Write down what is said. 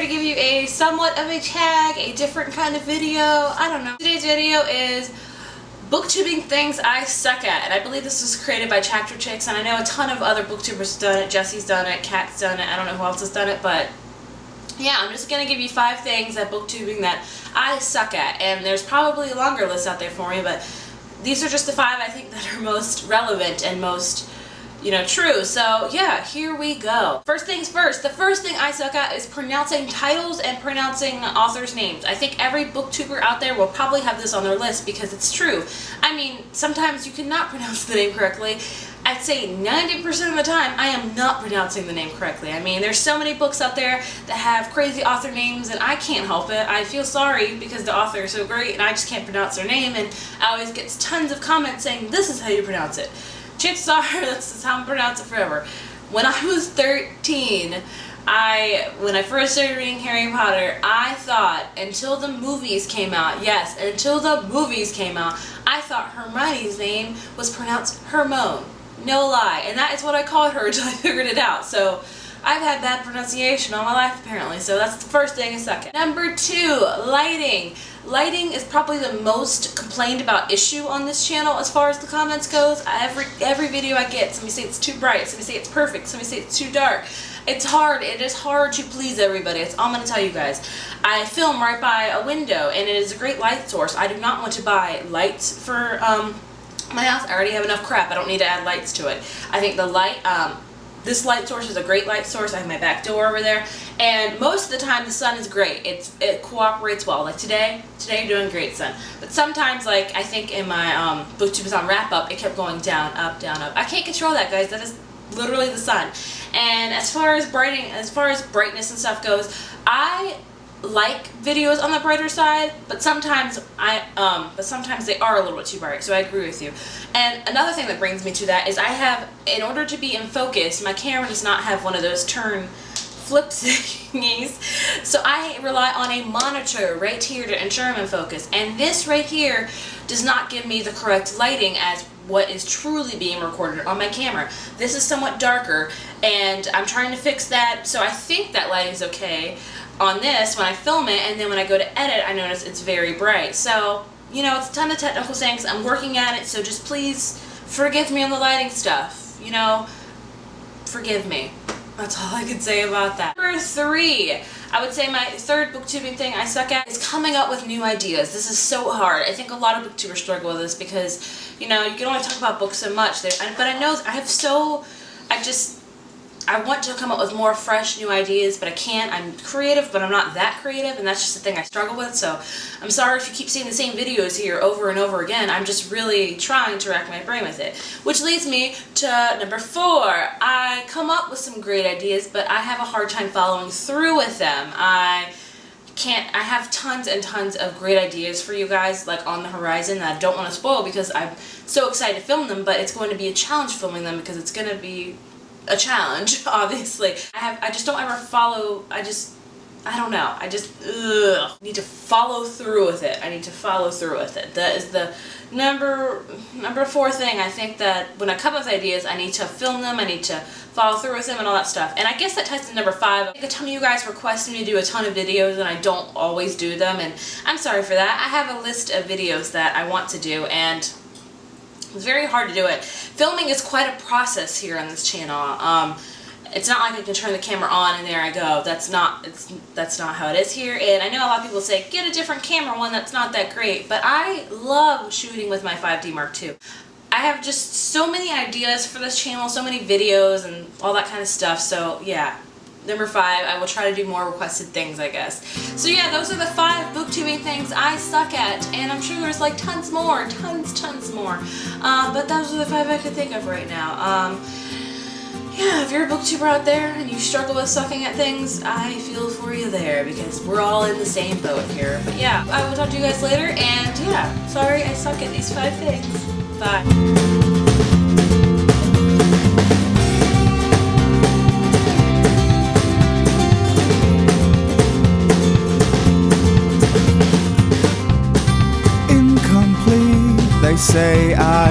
to give you a somewhat of a tag, a different kind of video. I don't know. Today's video is booktubing things I suck at, and I believe this was created by ChapterChicks, and I know a ton of other booktubers have done it. Jesse's done it, Kat's done it, I don't know who else has done it, but yeah, I'm just going to give you 5 things at booktubing that I suck at, and there's probably a longer list out there for me, but these are just the 5 I think that are most relevant and most, true. So yeah, here we go. First things first, the first thing I suck at is pronouncing titles and pronouncing authors' names. I think every booktuber out there will probably have this on their list because it's true. I mean, sometimes you cannot pronounce the name correctly. I'd say 90% of the time I am not pronouncing the name correctly. I mean, there's so many books out there that have crazy author names and I can't help it. I feel sorry because the author is so great and I just can't pronounce their name, and I always get tons of comments saying this is how you pronounce it. Chances are that's how I'm pronounce it forever. When I was 13, when I first started reading Harry Potter, I thought until the movies came out, yes, until the movies came out, I thought Hermione's name was pronounced Hermione. No lie. And that is what I called her until I figured it out. So I've had bad pronunciation all my life apparently. So that's the first thing I suck at. Number 2, lighting. Lighting is probably the most complained about issue on this channel as far as the comments goes. Every video I get, somebody say it's too bright, somebody say it's perfect, somebody say it's too dark. It's hard. It is hard to please everybody. That's all I'm going to tell you guys. I film right by a window and it is a great light source. I do not want to buy lights for my house. I already have enough crap. I don't need to add lights to it. I think the light, this light source is a great light source. I have my back door over there, and most of the time the sun is great. It cooperates well. Like today you're doing great, sun. But sometimes, like I think in my booktubers on wrap up, it kept going down, up, down, up. I can't control that, guys. That is literally the sun. And as far as brightness and stuff goes, I like videos on the brighter side, but sometimes they are a little bit too bright, so I agree with you. And another thing that brings me to that is in order to be in focus, my camera does not have one of those turn flip thingies, so I rely on a monitor right here to ensure I'm in focus, and this right here does not give me the correct lighting as what is truly being recorded on my camera. This is somewhat darker, and I'm trying to fix that, so I think that lighting's okay on this when I film it, and then when I go to edit I notice it's very bright. So it's a ton of technical things. I'm working at it, so just please forgive me on the lighting stuff. Forgive me. That's all I can say about that. Number 3, I would say my third booktubing thing I suck at is coming up with new ideas. This is so hard. I think a lot of booktubers struggle with this because you can only talk about books so much. But I know I want to come up with more fresh new ideas, but I can't. I'm creative, but I'm not that creative, and that's just the thing I struggle with. So I'm sorry if you keep seeing the same videos here over and over again. I'm just really trying to rack my brain with it. Which leads me to number 4. I come up with some great ideas, but I have a hard time following through with them. I have tons and tons of great ideas for you guys, like on the horizon, that I don't want to spoil because I'm so excited to film them, but it's going to be a challenge filming them because it's going to be a challenge, obviously. I just don't ever follow. I don't know. I just need to follow through with it. I need to follow through with it. That is the number 4 thing. I think that when I come up with ideas, I need to film them, I need to follow through with them and all that stuff. And I guess that ties to number 5. I think a ton of you guys request me to do a ton of videos and I don't always do them, and I'm sorry for that. I have a list of videos that I want to do, and it's very hard to do it. Filming is quite a process here on this channel. It's not like I can turn the camera on and there I go. That's not how it is here. And I know a lot of people say, get a different camera, one that's not that great. But I love shooting with my 5D Mark II. I have just so many ideas for this channel, so many videos and all that kind of stuff. So yeah. Number 5, I will try to do more requested things, I guess. So yeah, those are the 5 booktubing things I suck at, and I'm sure there's like tons more. But those are the 5 I can think of right now. Yeah, if you're a booktuber out there and you struggle with sucking at things, I feel for you there because we're all in the same boat here. But yeah, I will talk to you guys later, and yeah, sorry I suck at these 5 things. Bye. They say I